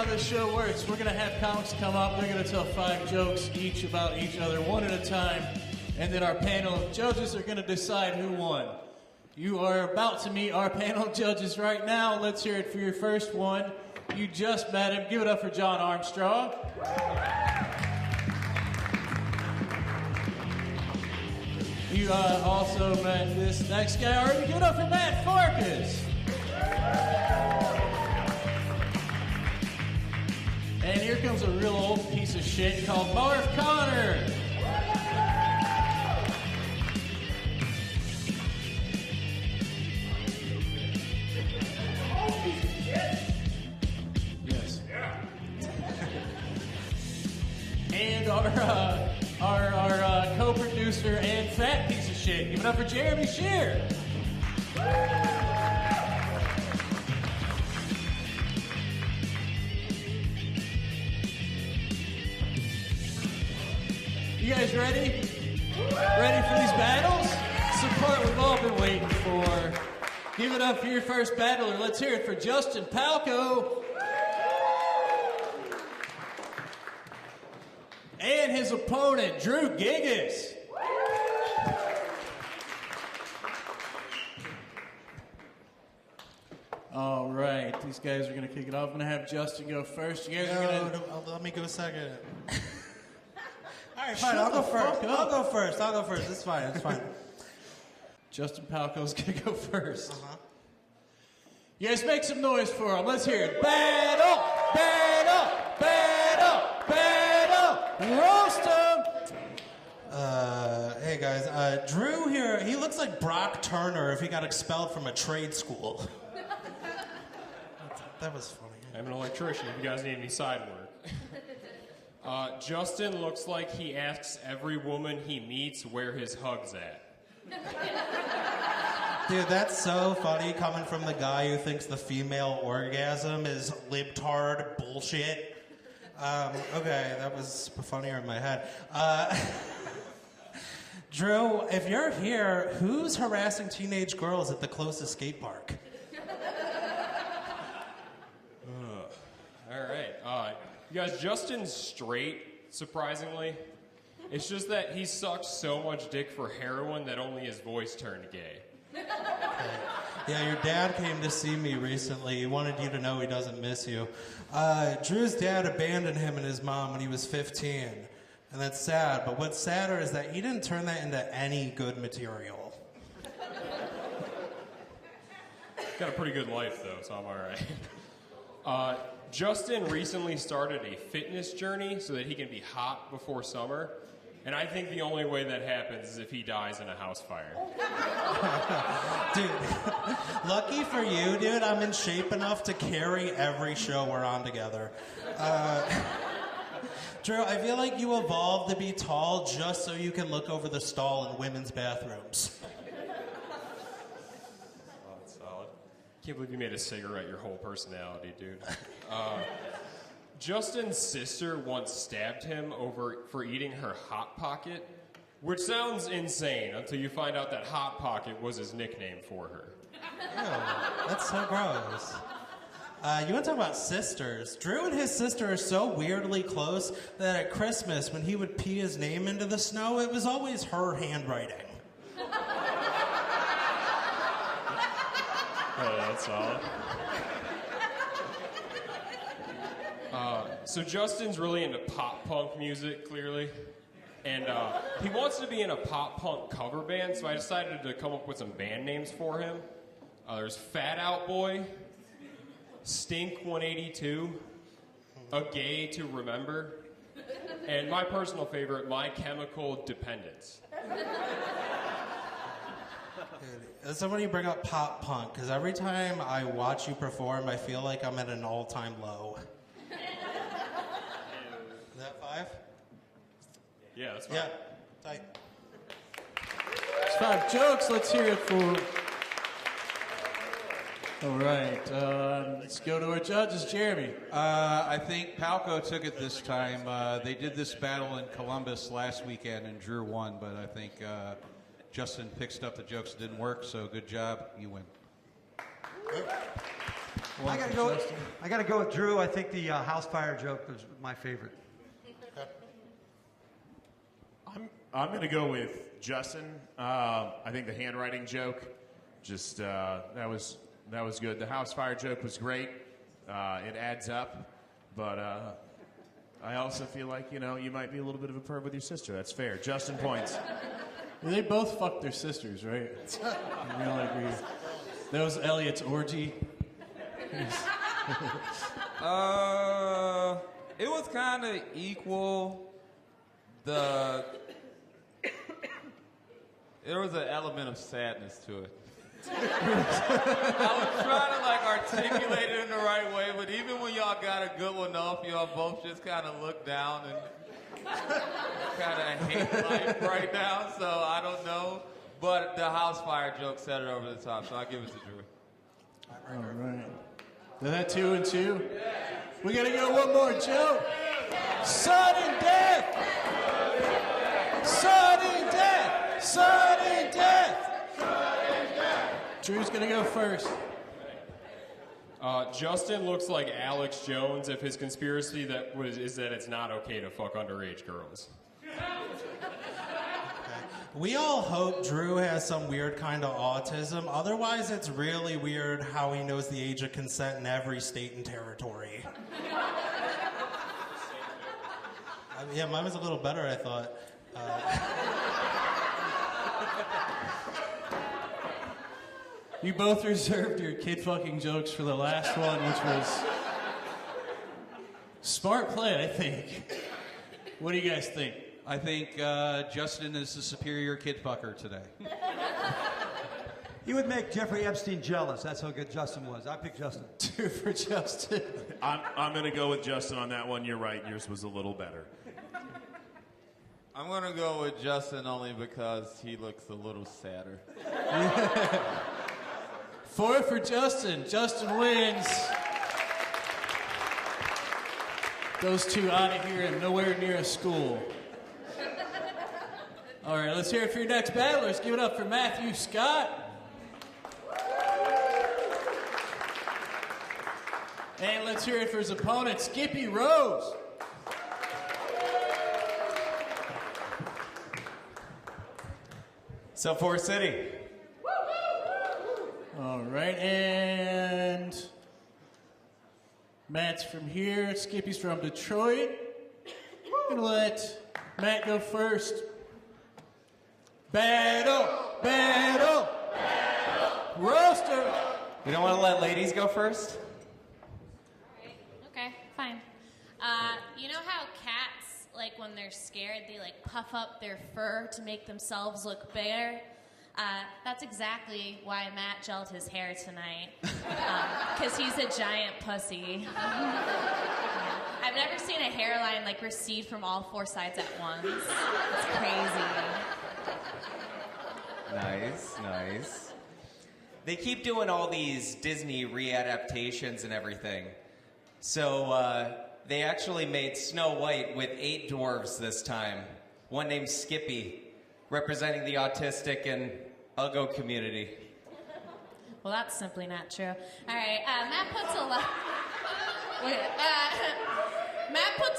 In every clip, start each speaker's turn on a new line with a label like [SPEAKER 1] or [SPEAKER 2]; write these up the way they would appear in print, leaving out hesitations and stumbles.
[SPEAKER 1] how this show works. We're going to have comics come up. They're going to tell 5 jokes each about each other, one at a time. And then our panel of judges are going to decide who won. You are about to meet our panel of judges right now. Let's hear it for your first one. You just met him. Give it up for John Armstrong. You also met this next guy already. Give it up for Matt Farkas. And here comes a real old piece of shit called Marv Connor. Yes. And our co-producer and fat piece of shit. Give it up for Jeremy Shear. You guys ready? Ready for these battles? It's the part we've all been waiting for. Give it up for your first battler. Let's hear it for Justin Paugh. And his opponent, Drew Gigas. All right, these guys are going to kick it off. I'm going to have Justin go first. You guys are going to...
[SPEAKER 2] Let me go second. All right, fine. I'll go first. It's fine.
[SPEAKER 1] Justin Palco's going to go first. Uh-huh. You guys make some noise for him. Let's hear it. Battle! Roast him!
[SPEAKER 2] Hey guys, Drew here, he looks like Brock Turner if he got expelled from a trade school. That was funny.
[SPEAKER 3] I'm an electrician if you guys need any side work. Justin looks like he asks every woman he meets where his hug's at.
[SPEAKER 2] Dude, that's so funny coming from the guy who thinks the female orgasm is libtard bullshit. Okay, that was funnier in my head. Drew, if you're here, who's harassing teenage girls at the closest skate park?
[SPEAKER 3] All right. You guys, Justin's straight, surprisingly. It's just that he sucks so much dick for heroin that only his voice turned gay.
[SPEAKER 2] Okay. Yeah, your dad came to see me recently. He wanted you to know he doesn't miss you. Drew's dad abandoned him and his mom when he was 15. And that's sad, but what's sadder is that he didn't turn that into any good material.
[SPEAKER 3] Got a pretty good life, though, so I'm all right. Justin recently started a fitness journey so that he can be hot before summer. And I think the only way that happens is if he dies in a house fire.
[SPEAKER 2] Dude, lucky for you, dude, I'm in shape enough to carry every show we're on together. Drew, I feel like you evolved to be tall just so you can look over the stall in women's bathrooms.
[SPEAKER 3] Oh, that's solid. Can't believe you made a cigarette your whole personality, dude. Justin's sister once stabbed him for eating her Hot Pocket, which sounds insane until you find out that Hot Pocket was his nickname for her.
[SPEAKER 2] Ew, that's so gross. You want to talk about sisters? Drew and his sister are so weirdly close that at Christmas, when he would pee his name into the snow, it was always her handwriting.
[SPEAKER 3] Oh, that's solid. So Justin's really into pop punk music, clearly. And he wants to be in a pop punk cover band, so I decided to come up with some band names for him. There's Fat Out Boy, Stink 182, A Gay to Remember, and my personal favorite, My Chemical Dependence.
[SPEAKER 2] As somebody bring up pop punk, because every time I watch you perform, I feel like I'm at an all-time low. Is that 5?
[SPEAKER 3] Yeah, that's fine.
[SPEAKER 2] Yeah, tight.
[SPEAKER 1] It's 5 jokes. Let's hear it for... All right, let's go to our judges. Jeremy.
[SPEAKER 4] I think Paugh took it this time. They did this battle in Columbus last weekend, and Drew won, but I think Justin picked up the jokes that didn't work, so good job. You win.
[SPEAKER 1] One for Justin.
[SPEAKER 5] I gotta go with Drew. I think the house fire joke was my favorite.
[SPEAKER 6] I'm going to go with Justin. I think the handwriting joke, just that was good. The house fire joke was great. It adds up, but I also feel like you might be a little bit of a perv with your sister. That's fair. Justin points.
[SPEAKER 1] They both fucked their sisters, right? We all agree. That was Elliot's orgy.
[SPEAKER 7] It was kind of equal. There was an element of sadness to it. I was trying to articulate it in the right way, but even when y'all got a good one off, y'all both just kind of looked down and kind of hate life right now. So I don't know, but the house fire joke set it over the top, so I give it to Drew.
[SPEAKER 1] All right. Is that 2 and 2? We gotta go one more joke. Sudden death. Sudden death. Sudden death. Drew's gonna go first.
[SPEAKER 3] Justin looks like Alex Jones if his conspiracy is that it's not okay to fuck underage girls.
[SPEAKER 2] We all hope Drew has some weird kind of autism. Otherwise, it's really weird how he knows the age of consent in every state and territory. Yeah, mine was a little better, I thought.
[SPEAKER 1] You both reserved your kid fucking jokes for the last one, which was smart play, I think. What do you guys think?
[SPEAKER 4] I think Justin is the superior kid fucker today.
[SPEAKER 5] He would make Jeffrey Epstein jealous. That's how good Justin was. I picked Justin.
[SPEAKER 1] 2 for Justin.
[SPEAKER 6] I'm going to go with Justin on that one. You're right. Yours was a little better.
[SPEAKER 7] I'm going to go with Justin only because he looks a little sadder.
[SPEAKER 1] 4 for Justin. Justin wins. Those two out of here and nowhere near a school. All right, let's hear it for your next battlers. Give it up for Matthew Scott. And let's hear it for his opponent, Skippy Rose.
[SPEAKER 8] So, Forest City.
[SPEAKER 1] All right, and Matt's from here. Skippy's from Detroit. I'm gonna let Matt go first. Battle, battle, battle. Roaster.
[SPEAKER 8] We don't want to let ladies go first?
[SPEAKER 9] Okay, fine. You know how cats, when they're scared, they puff up their fur to make themselves look bigger? That's exactly why Matt gelled his hair tonight. Because he's a giant pussy. I've never seen a hairline recede from all 4 sides at once. It's crazy.
[SPEAKER 8] Nice, nice. They keep doing all these Disney readaptations and everything. So, they actually made Snow White with 8 dwarves this time. One named Skippy, representing the autistic and Uggo community.
[SPEAKER 9] Well, that's simply not true. All right, Matt puts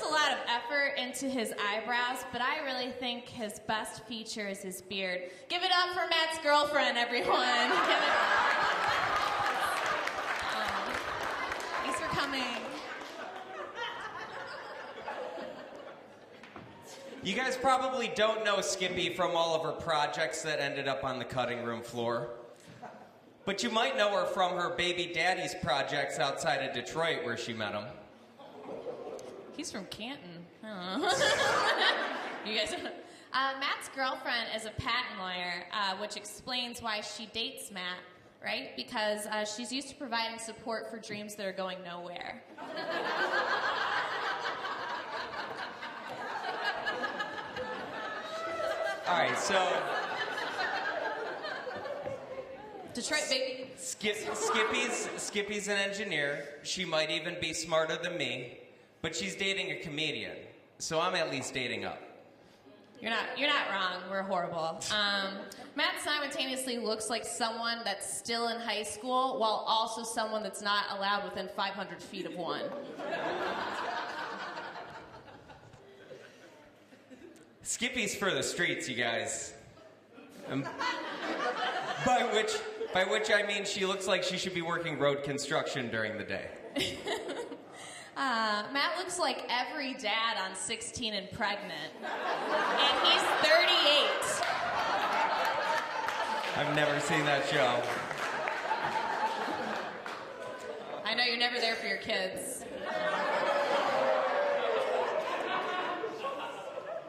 [SPEAKER 9] a lot of effort into his eyebrows, but I really think his best feature is his beard. Give it up for Matt's girlfriend, everyone. Thanks for coming.
[SPEAKER 8] You guys probably don't know Skippy from all of her projects that ended up on the cutting room floor. But you might know her from her baby daddy's projects outside of Detroit where she met him.
[SPEAKER 9] He's from Canton. You guys. Matt's girlfriend is a patent lawyer, which explains why she dates Matt, right? Because she's used to providing support for dreams that are going nowhere.
[SPEAKER 8] All right, so
[SPEAKER 9] Detroit, baby.
[SPEAKER 8] Skippy's an engineer. She might even be smarter than me, but she's dating a comedian, so I'm at least dating up.
[SPEAKER 9] You're not wrong. We're horrible. Matt simultaneously looks like someone that's still in high school while also someone that's not allowed within 500 feet of one.
[SPEAKER 8] Skippy's for the streets, you guys. By which I mean she looks like she should be working road construction during the day.
[SPEAKER 9] Matt looks like every dad on 16 and Pregnant. And he's 38.
[SPEAKER 8] I've never seen that show.
[SPEAKER 9] I know you're never there for your kids.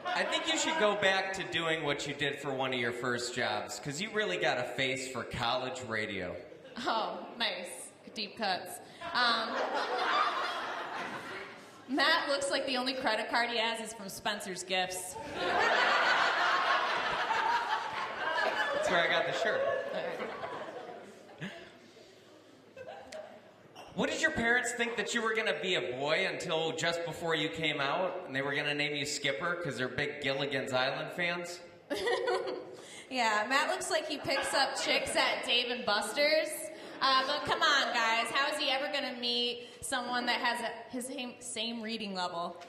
[SPEAKER 8] I think you should go back to doing what you did for one of your first jobs, because you really got a face for college radio.
[SPEAKER 9] Oh, nice. Deep cuts. Matt looks like the only credit card he has is from Spencer's Gifts.
[SPEAKER 8] That's where I got the shirt. What did your parents think that you were going to be a boy until just before you came out? And they were going to name you Skipper because they're big Gilligan's Island fans?
[SPEAKER 9] Yeah, Matt looks like he picks up chicks at Dave & Buster's. But come on, guys. How is he ever going to meet someone that has his same reading level?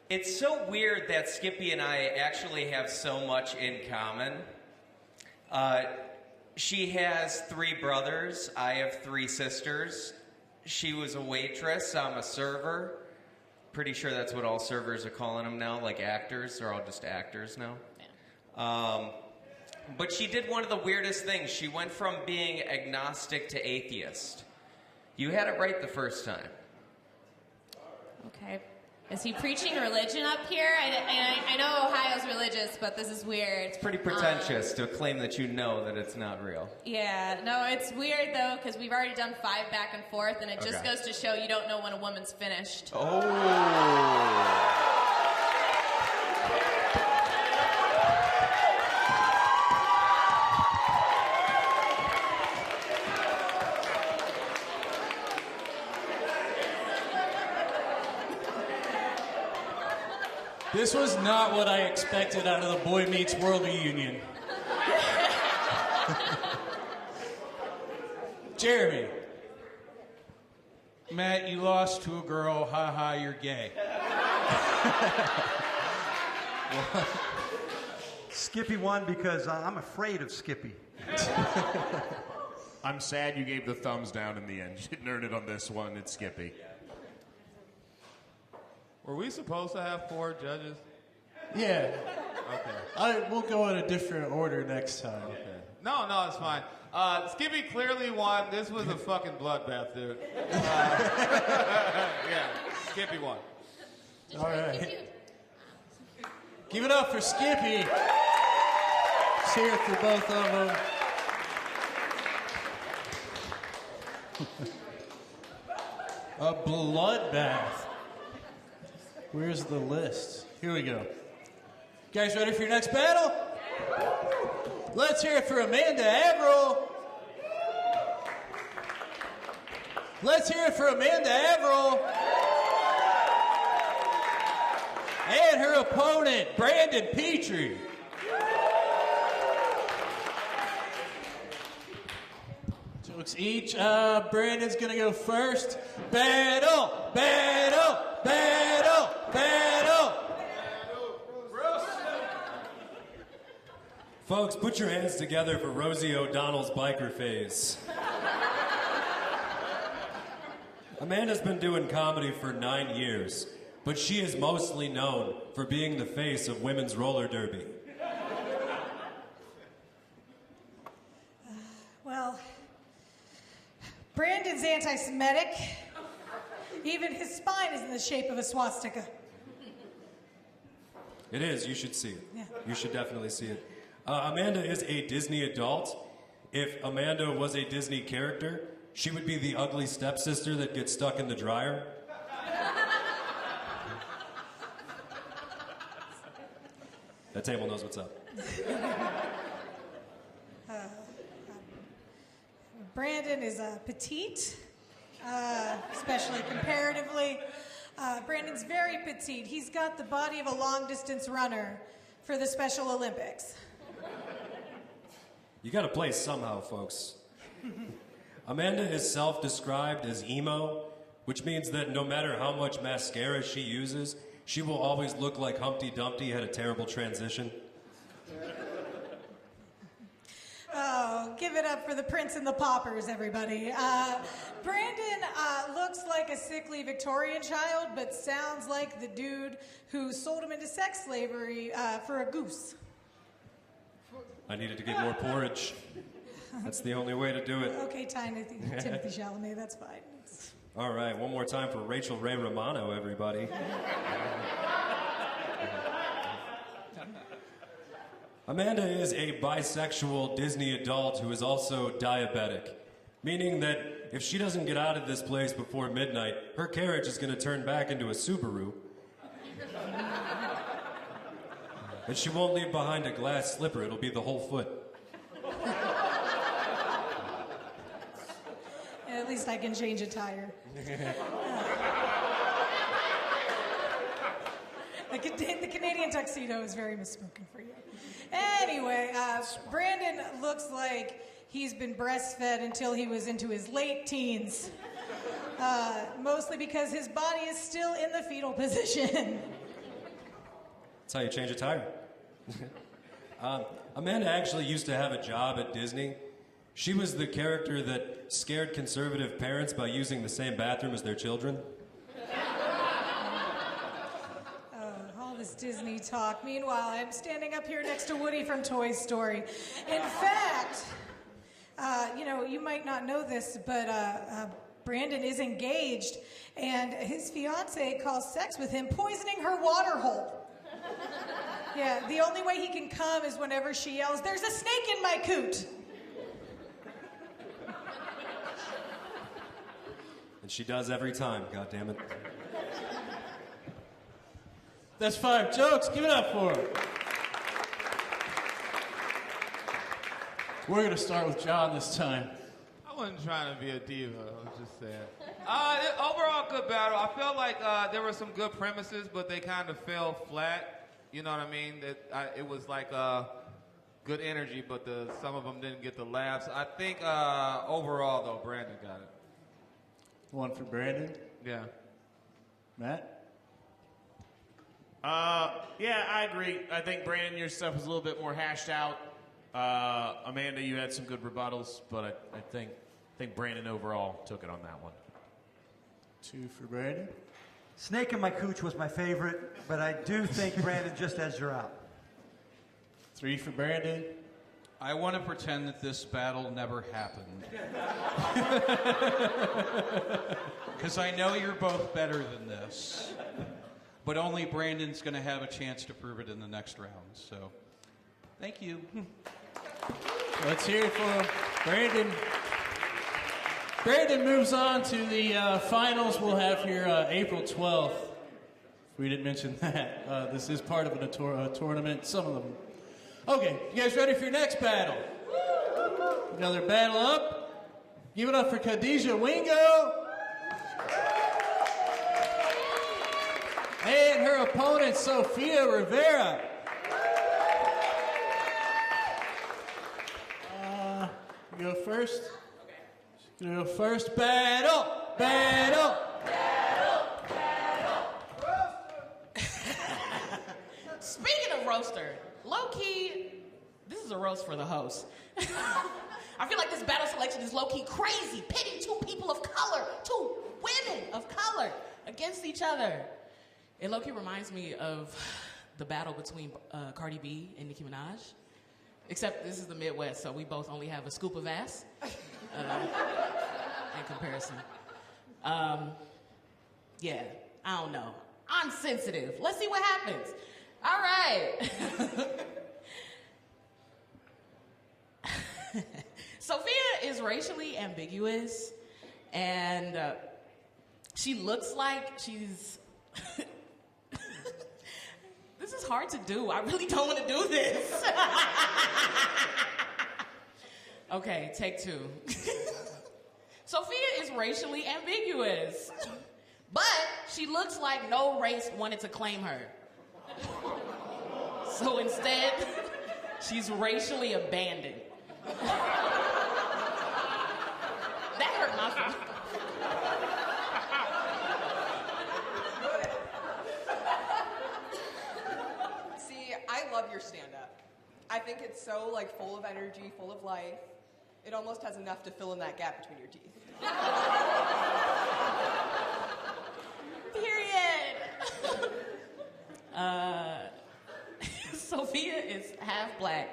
[SPEAKER 8] It's so weird that Skippy and I actually have so much in common. She has 3 brothers. I have 3 sisters. She was a waitress. I'm a server. Pretty sure that's what all servers are calling them now, like actors. They're all just actors now. Yeah. But she did one of the weirdest things. She went from being agnostic to atheist. You had it right the first time.
[SPEAKER 9] Okay. Is he preaching religion up here? I know Ohio's religious, but this is weird.
[SPEAKER 8] It's pretty pretentious to claim that you know that it's not real.
[SPEAKER 9] Yeah, no, it's weird, though, because we've already done 5 back and forth, and it just goes to show you don't know when a woman's finished.
[SPEAKER 8] Oh.
[SPEAKER 1] This was not what I expected out of the Boy Meets World reunion. Jeremy.
[SPEAKER 4] Matt, you lost to a girl. Ha ha, you're gay.
[SPEAKER 5] Skippy won because I'm afraid of Skippy.
[SPEAKER 6] I'm sad you gave the thumbs down in the end. You didn't earn it on this one. It's Skippy.
[SPEAKER 7] Were we supposed to have 4 judges?
[SPEAKER 1] Yeah.
[SPEAKER 7] Okay.
[SPEAKER 1] We'll go in a different order next time.
[SPEAKER 7] Okay. No, it's fine. Skippy clearly won. This was a fucking bloodbath, dude. Yeah, Skippy won.
[SPEAKER 1] All right. Give it up for Skippy. Let's hear it for both of them. A bloodbath. Where's the list? Here we go. You guys ready for your next battle? Let's hear it for Amanda Averill. Let's hear it for Amanda Averill. And her opponent, Brandon Petrie. Jokes each. Brandon's going to go first. Battle, battle, battle, battle.
[SPEAKER 10] Folks, put your hands together for Rosie O'Donnell's biker phase. Amanda's been doing comedy for 9 years, but she is mostly known for being the face of women's roller derby.
[SPEAKER 11] Well, Brandon's anti-Semitic. Even his spine is in the shape of a swastika.
[SPEAKER 10] It is. You should see it.
[SPEAKER 11] Yeah.
[SPEAKER 10] You should definitely see it. Amanda is a Disney adult. If Amanda was a Disney character, she would be the ugly stepsister that gets stuck in the dryer. That table knows what's up.
[SPEAKER 11] Brandon is petite, especially comparatively. Brandon's very petite. He's got the body of a long-distance runner for the Special Olympics.
[SPEAKER 10] You gotta play somehow, folks. Amanda is self-described as emo, which means that no matter how much mascara she uses, she will always look like Humpty Dumpty had a terrible transition.
[SPEAKER 11] Oh, give it up for the Prince and the Paupers, everybody. Brandon looks like a sickly Victorian child, but sounds like the dude who sold him into sex slavery for a goose.
[SPEAKER 10] I needed to get more porridge. That's the only way to do it.
[SPEAKER 11] Okay, Timothy Chalamet, that's fine.
[SPEAKER 10] All right, one more time for Rachel Ray Romano, everybody. Amanda is a bisexual Disney adult who is also diabetic, meaning that if she doesn't get out of this place before midnight, her carriage is going to turn back into a Subaru. And she won't leave behind a glass slipper, it'll be the whole foot.
[SPEAKER 11] At least I can change a tire. The Canadian tuxedo is very misspoken for you. Anyway, Brandon looks like he's been breastfed until he was into his late teens. Mostly because his body is still in the fetal position.
[SPEAKER 10] That's how you change a tire. Amanda actually used to have a job at Disney. She was the character that scared conservative parents by using the same bathroom as their children.
[SPEAKER 11] All this Disney talk. Meanwhile, I'm standing up here next to Woody from Toy Story. In fact, you might not know this, but Brandon is engaged, and his fiance calls sex with him poisoning her water hole. Yeah, the only way he can come is whenever she yells, "There's a snake in my coot!"
[SPEAKER 10] And she does every time, goddammit.
[SPEAKER 1] That's 5 jokes. Give it up for her. We're going to start with John this time.
[SPEAKER 7] I wasn't trying to be a diva. I was just saying. Overall, good battle. I felt like there were some good premises, but they kind of fell flat. You know what I mean? It was like good energy, but some of them didn't get the laughs. I think overall, though, Brandon got it.
[SPEAKER 1] One for Brandon?
[SPEAKER 7] Yeah.
[SPEAKER 1] Matt?
[SPEAKER 6] Yeah, I agree. I think, Brandon, your stuff was a little bit more hashed out. Amanda, you had some good rebuttals, but I think Brandon overall took it on that one.
[SPEAKER 1] 2 for Brandon?
[SPEAKER 5] Snake in my cooch was my favorite, but I do think Brandon just edged her out.
[SPEAKER 1] 3 for Brandon?
[SPEAKER 4] I want to pretend that this battle never happened. Because I know you're both better than this. But only Brandon's going to have a chance to prove it in the next round. So, thank you.
[SPEAKER 1] Let's hear it for Brandon. Brandon moves on to the finals we'll have here April 12th. We didn't mention that. This is part of a tournament, some of them. Okay, you guys ready for your next battle? Another battle up. Give it up for Khadijah Wingo. And her opponent, Sofia Rivera. You go first? You go first. Battle! Battle!
[SPEAKER 12] Speaking of roaster, low-key, this is a roast for the host. I feel like this battle selection is low-key crazy, pitting 2 people of color, 2 women of color against each other. It low-key reminds me of the battle between Cardi B and Nicki Minaj. Except this is the Midwest, so we both only have a scoop of ass in comparison. Yeah, I don't know. I'm sensitive. Let's see what happens. All right. Sophia is racially ambiguous, and she looks like she's... This is hard to do. I really don't want to do this. Okay, take 2. Sophia is racially ambiguous. But she looks like no race wanted to claim her. So instead, she's racially abandoned. That hurt my feelings.
[SPEAKER 13] See, I love your stand-up. I think it's so like full of energy, full of life. It almost has enough to fill in that gap between your teeth.
[SPEAKER 12] Period. Sophia is half black.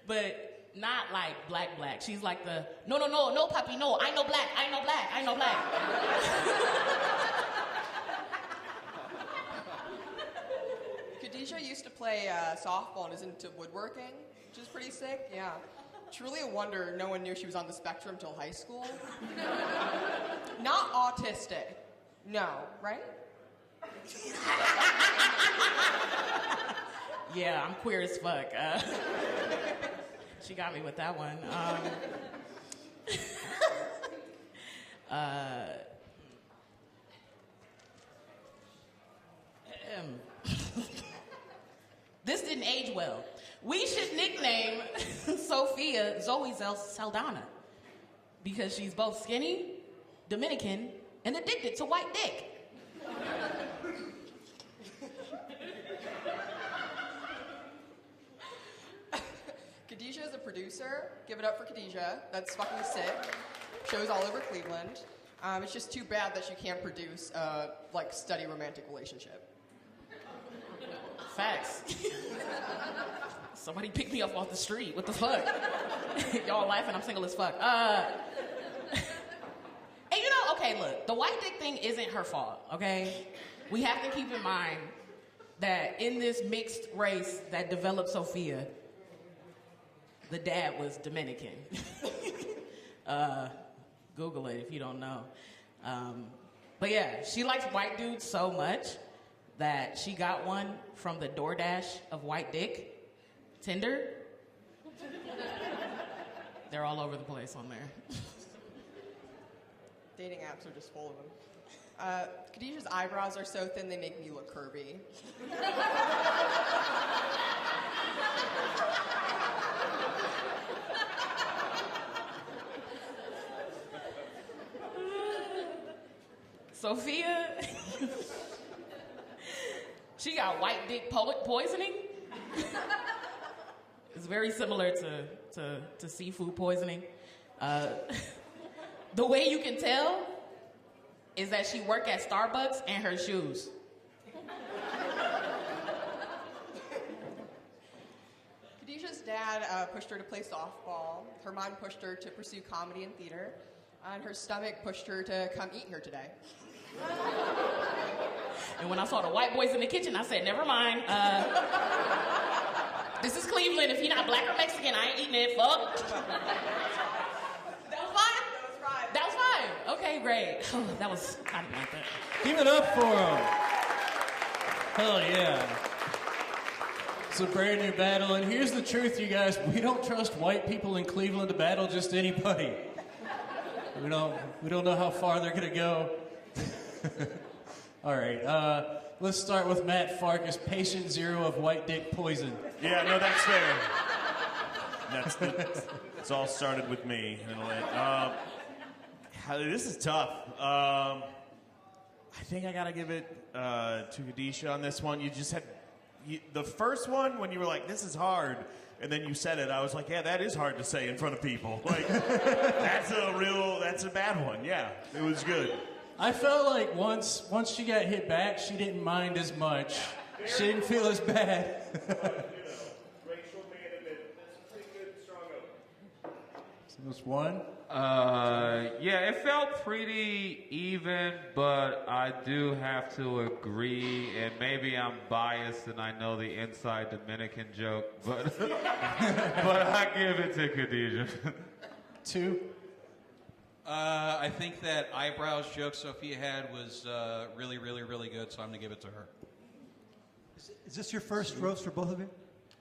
[SPEAKER 12] But not like black. She's like the, no, puppy, no, I know black.
[SPEAKER 13] Khadijah used to play softball and is into woodworking, which is pretty sick, yeah. Truly a wonder no one knew she was on the spectrum till high school. Not autistic. No, right?
[SPEAKER 12] Yeah, I'm queer as fuck. She got me with that one. This didn't age well. We should nickname Sophia Zoe Saldana because she's both skinny, Dominican, and addicted to white dick.
[SPEAKER 13] Khadijah is a producer. Give it up for Khadijah. That's fucking sick. Shows all over Cleveland. It's just too bad that she can't produce a steady romantic relationship.
[SPEAKER 12] Facts. Somebody pick me up off the street. What the fuck? Y'all laughing, I'm single as fuck. And okay, look, the white dick thing isn't her fault, okay? We have to keep in mind that in this mixed race that developed Sophia, the dad was Dominican. Google it if you don't know. But yeah, she likes white dudes so much that she got one from the DoorDash of white dick, Tinder. They're all over the place on there.
[SPEAKER 13] Dating apps are just full of them. Khadijah's eyebrows are so thin they make me look curvy.
[SPEAKER 12] Sophia, she got white dick poisoning. It's very similar to seafood poisoning. The way you can tell is that she worked at Starbucks and her shoes.
[SPEAKER 13] Khadijah's dad pushed her to play softball. Her mom pushed her to pursue comedy and theater. And her stomach pushed her to come eat here today.
[SPEAKER 12] And when I saw the white boys in the kitchen, I said, never mind. This is Cleveland. If you're not black or Mexican, I ain't eating it. Fuck. That was fine? That was fine. Okay, great. That was, I didn't like that.
[SPEAKER 1] Give it up for him. Hell yeah. It's a brand new battle, and here's the truth, you guys. We don't trust white people in Cleveland to battle just anybody. We don't know how far they're gonna go. All right, let's start with Matt Farkas, patient zero of white dick poison.
[SPEAKER 6] Yeah, no, that's fair. It's all started with me. This is tough. I think I gotta give it to Khadijah on this one. You just had the first one when you were like, "This is hard," and then you said it. I was like, "Yeah, that is hard to say in front of people." Like, that's a bad one. Yeah, it was good.
[SPEAKER 1] I felt like once she got hit back, she didn't mind as much. She didn't feel as bad. So this one?
[SPEAKER 7] Yeah, it felt pretty even, but I do have to agree, and maybe I'm biased and I know the inside Dominican joke, but but I give it to Khadijah.
[SPEAKER 1] 2?
[SPEAKER 4] I think that eyebrows joke Sophia had was really, really, really good, so I'm going to give it to her.
[SPEAKER 5] Is this your first roast for both of you?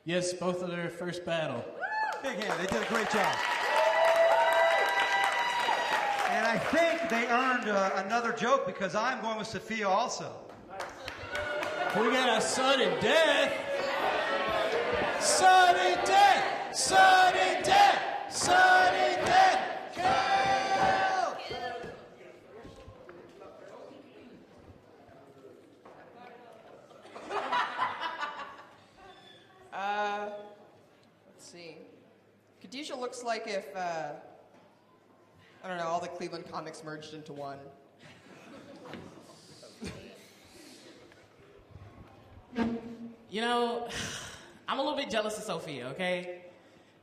[SPEAKER 1] Yes, both of their first battle.
[SPEAKER 5] Big hand. They did a great job. And I think they earned another joke because I'm going with Sophia also.
[SPEAKER 1] We got a sudden death. Sudden death. Sudden death. Sudden death.
[SPEAKER 13] Let's see. Khadijah looks like if, I don't know, all the Cleveland comics merged into one.
[SPEAKER 12] You know, I'm a little bit jealous of Sophia, okay?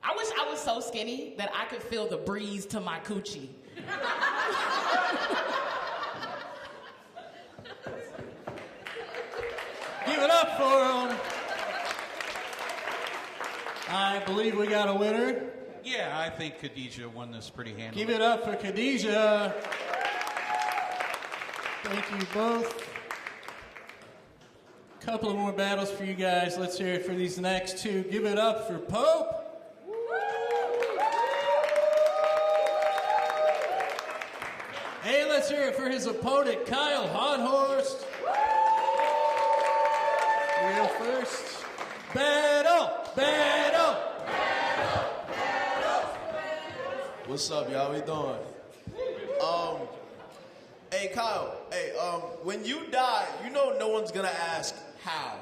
[SPEAKER 12] I wish I was so skinny that I could feel the breeze to my coochie.
[SPEAKER 1] Give it up for him. I believe we got a winner.
[SPEAKER 4] Yeah, I think Khadijah won this pretty handily.
[SPEAKER 1] Give it up for Khadijah. Thank you both. Couple of more battles for you guys. Let's hear it for these next two. Give it up for Pope. Hey, let's hear it for his opponent, Kyle Honhorst. Real first. Battle! Battle!
[SPEAKER 14] What's up, y'all? How we doing? Hey, Kyle. Hey, when you die, you know no one's gonna ask how.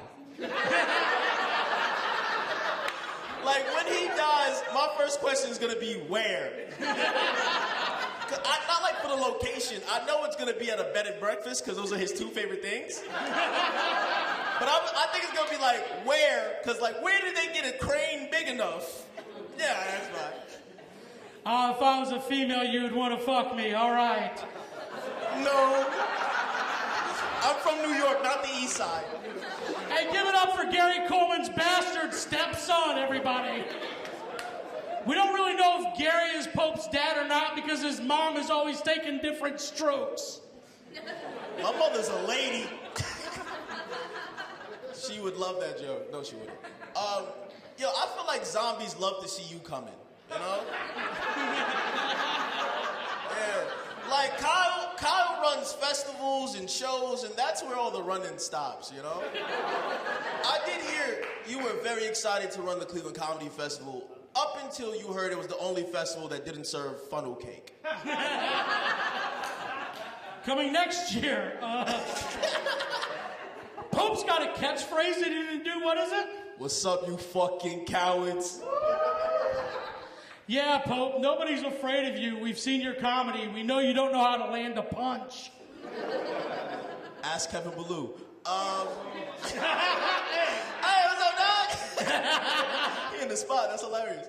[SPEAKER 14] Like, when he dies, my first question is gonna be where. Not like for the location. I know it's gonna be at a bed and breakfast because those are his two favorite things. But I think it's gonna be like where, because like where did they get a crane big enough? Yeah, that's right.
[SPEAKER 15] If I was a female, you'd want to fuck me. All right.
[SPEAKER 14] No. I'm from New York, not the East Side.
[SPEAKER 15] Hey, give it up for Gary Coleman's bastard stepson, everybody. We don't really know if Gary is Pope's dad or not because his mom is always taking different strokes.
[SPEAKER 14] My mother's a lady. She would love that joke. No, she wouldn't. Yo, I feel like zombies love to see you coming. You know? Yeah. Like Kyle runs festivals and shows, and that's where all the running stops, you know? I did hear you were very excited to run the Cleveland Comedy Festival up until you heard it was the only festival that didn't serve funnel cake.
[SPEAKER 15] Coming next year. Pope's got a catchphrase that he didn't do. What is it?
[SPEAKER 14] What's up, you fucking cowards?
[SPEAKER 15] Yeah, Pope, nobody's afraid of you. We've seen your comedy. We know you don't know how to land a punch.
[SPEAKER 14] Ask Kevin Ballou. Hey, what's up, dog? He in the spot. That's hilarious.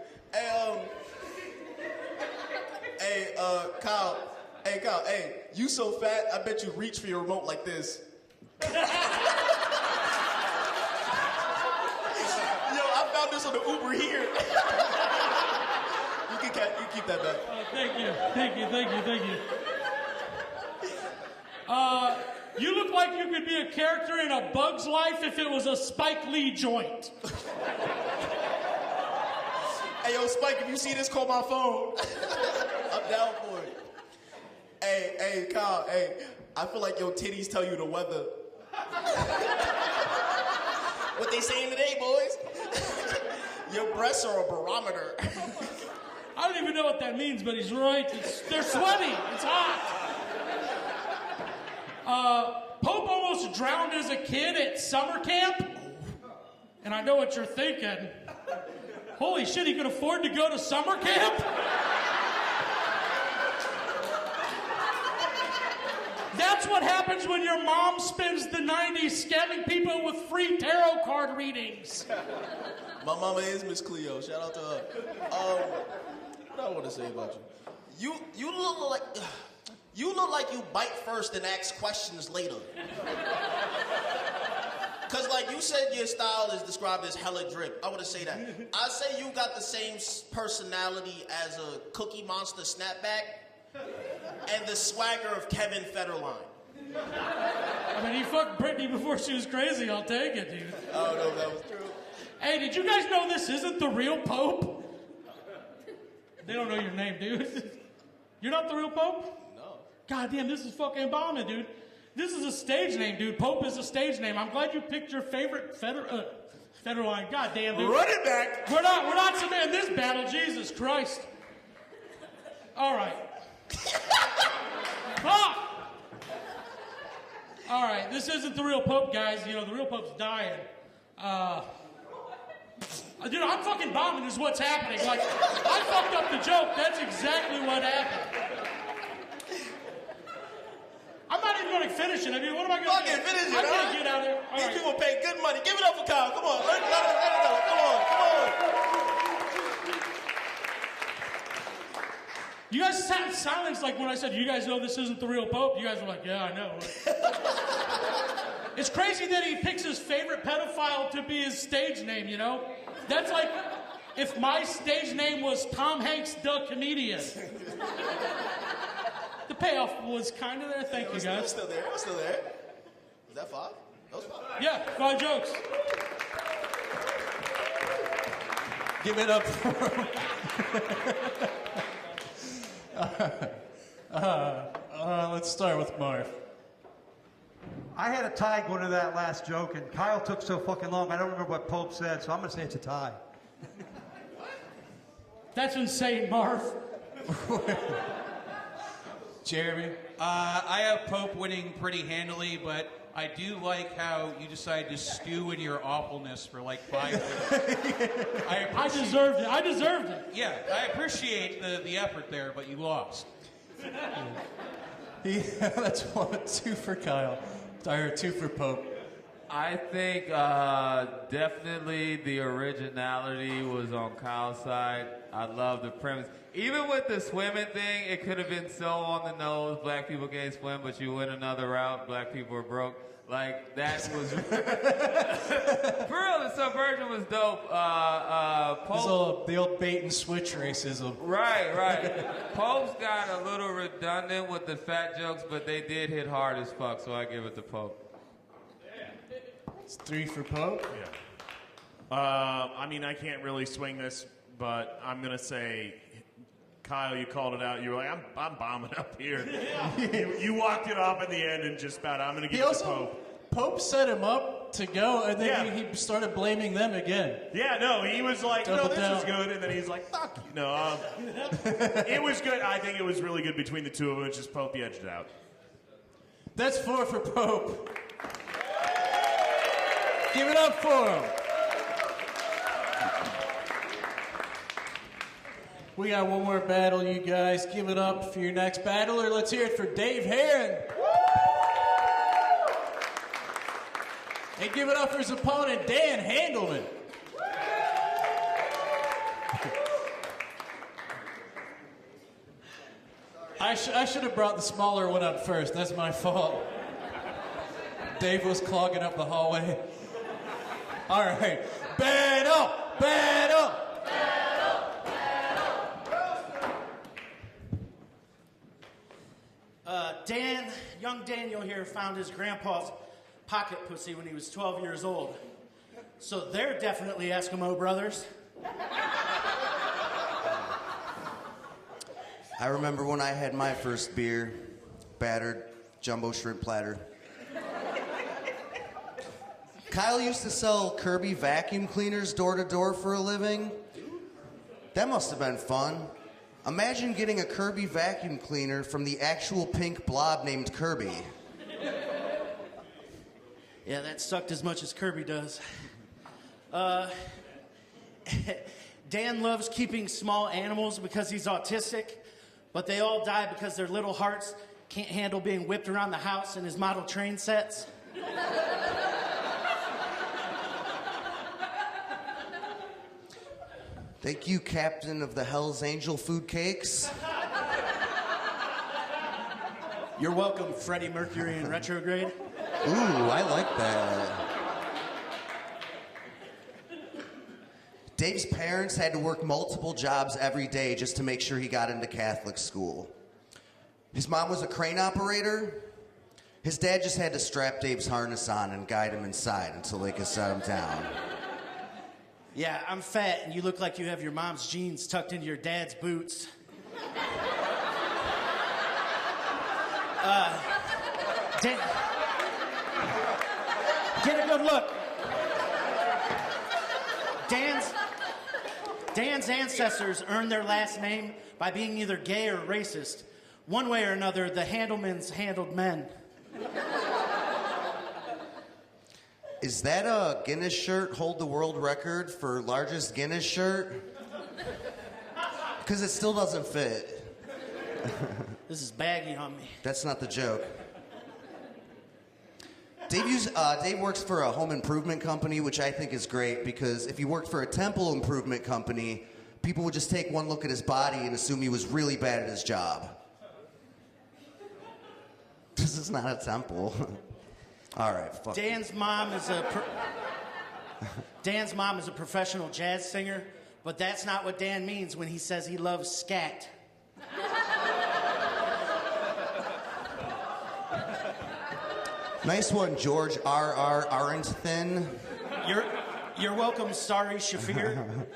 [SPEAKER 14] Hey, Kyle. Hey, Kyle. Hey, you so fat, I bet you reach for your remote like this. Yo, I found this on the Uber here. You keep that back.
[SPEAKER 15] Thank you. You look like you could be a character in A Bug's Life if it was a Spike Lee joint.
[SPEAKER 14] Hey, yo, Spike, if you see this, call my phone. I'm down for it. Hey, Kyle, hey, I feel like your titties tell you the weather. What they saying today, boys? Your breasts are a barometer.
[SPEAKER 15] I don't even know what that means, but he's right. They're sweaty. It's hot. Pope almost drowned as a kid at summer camp. And I know what you're thinking. Holy shit, he could afford to go to summer camp? That's what happens when your mom spends the 90s scamming people with free tarot card readings.
[SPEAKER 14] My mama is Miss Cleo. Shout out to her. What I want to say about you? You look like you bite first and ask questions later. Cause like you said, your style is described as hella drip. I want to say that. I say you got the same personality as a Cookie Monster snapback and the swagger of Kevin Federline.
[SPEAKER 15] I mean, he fucked Britney before she was crazy. I'll take it, dude.
[SPEAKER 14] I don't know if that was true.
[SPEAKER 15] Hey, did you guys know this isn't the real Pope? They don't know your name, dude. You're not the real Pope?
[SPEAKER 14] No.
[SPEAKER 15] God damn, this is fucking bombing, dude. This is a stage name, dude. Pope is a stage name. I'm glad you picked your favorite federal line. God damn, dude.
[SPEAKER 6] Run it back.
[SPEAKER 15] We're not submitting this battle. Jesus Christ. All right. Fuck. All right, this isn't the real Pope, guys. You know, the real Pope's dying. Dude, I'm fucking bombing is what's happening. Like, I fucked up the joke. That's exactly what happened. I'm not even going to finish it. I mean, what am I going to do?
[SPEAKER 14] Fucking finish it,
[SPEAKER 15] I can't get out there. All
[SPEAKER 14] These
[SPEAKER 15] right.
[SPEAKER 14] people pay good money. Give it up for Kyle. Come on. Let it go. Come on.
[SPEAKER 15] You guys sound silence like when I said, you guys know this isn't the real Pope. You guys were like, yeah, I know. It's crazy that he picks his favorite pedophile to be his stage name, you know? That's like if my stage name was Tom Hanks, the comedian. The payoff was kind of there. Thank you, guys.
[SPEAKER 14] It's still there. It's still there. Is that 5? That was 5.
[SPEAKER 15] Yeah, 5 jokes.
[SPEAKER 1] Give it up for let's start with Marv.
[SPEAKER 5] I had a tie going to that last joke, and Kyle took so fucking long. I don't remember what Pope said, so I'm going to say it's a tie.
[SPEAKER 15] That's insane, Marv.
[SPEAKER 1] Jeremy?
[SPEAKER 4] I have Pope winning pretty handily, but I do like how you decided to stew in your awfulness for like 5 minutes.
[SPEAKER 15] I deserved it. I deserved it.
[SPEAKER 4] Yeah, I appreciate the effort there, but you lost.
[SPEAKER 1] Yeah, that's 2 for Kyle. Or 2 for Pope.
[SPEAKER 7] I think definitely the originality was on Kyle's side. I love the premise. Even with the swimming thing, it could have been so on the nose. Black people can't swim, but you went another route. Black people are broke. Like, that was... For real, the subversion was dope. Pope...
[SPEAKER 1] The old bait and switch racism.
[SPEAKER 7] Right. Pope's got a little redundant with the fat jokes, but they did hit hard as fuck, so I give it to Pope.
[SPEAKER 1] It's 3 for Pope?
[SPEAKER 6] Yeah. I mean, I can't really swing this, but I'm going to say, Kyle, you called it out. You were like, I'm bombing up here. You walked it off at the end and just about, I'm going to give it to Pope.
[SPEAKER 1] Pope set him up to go, and then he started blaming them again.
[SPEAKER 6] Yeah, no, he was like,
[SPEAKER 1] Double
[SPEAKER 6] no, this
[SPEAKER 1] down.
[SPEAKER 6] is good, and then he's like, fuck you. No, it was good. I think it was really good between the two of them. It's just Pope, he edged it out.
[SPEAKER 1] That's 4 for Pope. Give it up for him. We got one more battle, you guys. Give it up for your next battler. Let's hear it for Dave Herron. And give it up for his opponent, Dan Handelman. I should have brought the smaller one up first. That's my fault. Dave was clogging up the hallway. All right. Battle!
[SPEAKER 16] Young Daniel here found his grandpa's pocket pussy when he was 12 years old. So they're definitely Eskimo brothers.
[SPEAKER 17] I remember when I had my first beer, battered jumbo shrimp platter. Kyle used to sell Kirby vacuum cleaners door to door for a living. That must have been fun. Imagine getting a Kirby vacuum cleaner from the actual pink blob named Kirby.
[SPEAKER 16] Yeah, that sucked as much as Kirby does. Dan loves keeping small animals because he's autistic, but they all die because their little hearts can't handle being whipped around the house in his model train sets.
[SPEAKER 17] Thank you, Captain of the Hell's Angel Food Cakes.
[SPEAKER 16] You're welcome, Freddie Mercury in retrograde.
[SPEAKER 17] Ooh, I like that. Dave's parents had to work multiple jobs every day just to make sure he got into Catholic school. His mom was a crane operator. His dad just had to strap Dave's harness on and guide him inside until they could set him down.
[SPEAKER 16] Yeah, I'm fat, and you look like you have your mom's jeans tucked into your dad's boots. Get a good look. Dan's ancestors earned their last name by being either gay or racist. One way or another, the Handelmans handled men.
[SPEAKER 17] Is that a Guinness shirt hold the world record for largest Guinness shirt? Because it still doesn't fit.
[SPEAKER 16] This is baggy on me.
[SPEAKER 17] That's not the joke. Dave works for a home improvement company, which I think is great because if he worked for a temple improvement company, people would just take one look at his body and assume he was really bad at his job. This is not a temple. All right, fuck.
[SPEAKER 16] Dan's mom is a professional jazz singer, but that's not what Dan means when he says he loves scat.
[SPEAKER 17] Nice one, George R.R. Aren't thin.
[SPEAKER 16] You're welcome, sorry, Shafir.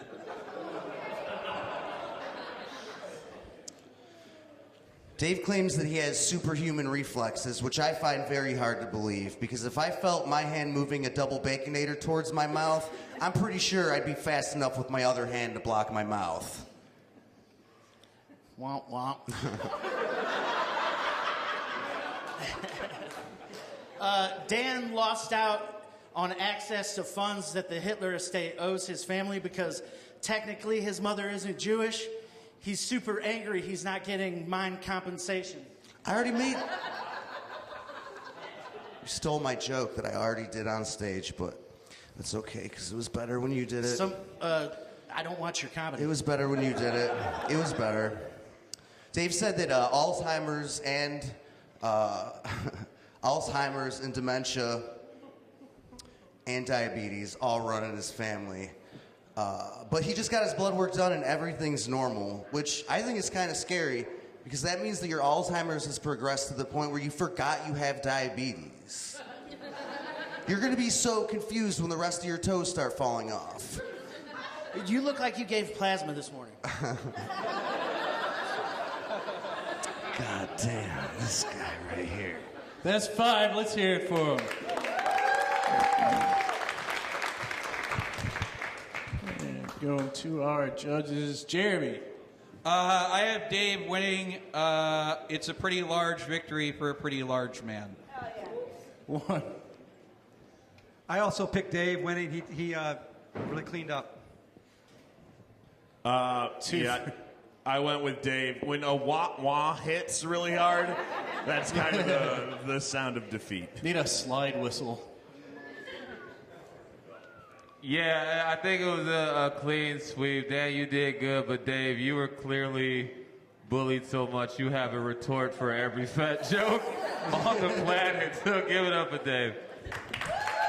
[SPEAKER 17] Dave claims that he has superhuman reflexes, which I find very hard to believe, because if I felt my hand moving a double Baconator towards my mouth, I'm pretty sure I'd be fast enough with my other hand to block my mouth.
[SPEAKER 16] Womp womp. Dan lost out on access to funds that the Hitler estate owes his family because technically his mother isn't Jewish. He's super angry he's not getting mine compensation.
[SPEAKER 17] I already made... You stole my joke that I already did on stage, but it's okay, because it was better when you did it.
[SPEAKER 16] I don't watch your comedy.
[SPEAKER 17] It was better when you did it. It was better. Dave said that Alzheimer's and dementia and diabetes all run in his family. But he just got his blood work done and everything's normal, which I think is kind of scary because that means that your Alzheimer's has progressed to the point where you forgot you have diabetes. You're going to be so confused when the rest of your toes start falling off.
[SPEAKER 16] You look like you gave plasma this morning.
[SPEAKER 17] God damn, this guy right here.
[SPEAKER 1] That's 5. Let's hear it for him. And going to our judges, Jeremy.
[SPEAKER 4] I have Dave winning. It's a pretty large victory for a pretty large man.
[SPEAKER 5] Oh, yeah.
[SPEAKER 1] 1.
[SPEAKER 5] I also picked Dave winning. He really cleaned up.
[SPEAKER 1] 2.
[SPEAKER 6] Yeah, I went with Dave. When a wah-wah hits really hard, that's kind of the sound of defeat.
[SPEAKER 1] Need a slide whistle.
[SPEAKER 7] Yeah, I think it was a clean sweep. Dan, you did good, but Dave, you were clearly bullied so much you have a retort for every fat joke on the planet. So give it up for Dave.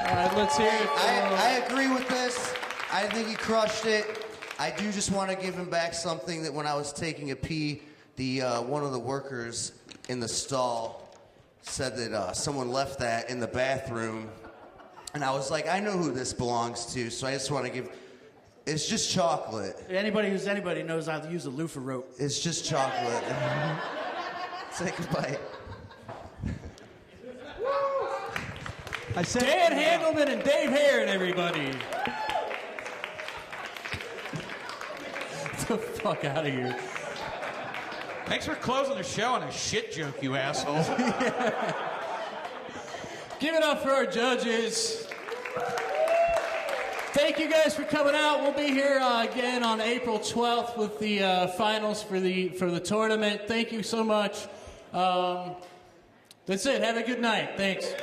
[SPEAKER 1] All right, let's hear it.
[SPEAKER 17] I agree with this. I think he crushed it. I do just want to give him back something that when I was taking a pee, one of the workers in the stall said that someone left that in the bathroom. And I was like, I know who this belongs to, so I just want to give... It's just chocolate.
[SPEAKER 16] Anybody who's anybody knows how to use a loofah rope.
[SPEAKER 17] It's just chocolate. Take a bite.
[SPEAKER 5] I said
[SPEAKER 1] Dan Handelman and Dave Herron, everybody. Get the fuck out of here.
[SPEAKER 4] Thanks for closing the show on a shit joke, you asshole.
[SPEAKER 1] Yeah. Give it up for our judges. Thank you guys for coming out. We'll be here again on April 12th with the finals for the tournament. Thank you so much. That's it. Have a good night. Thanks.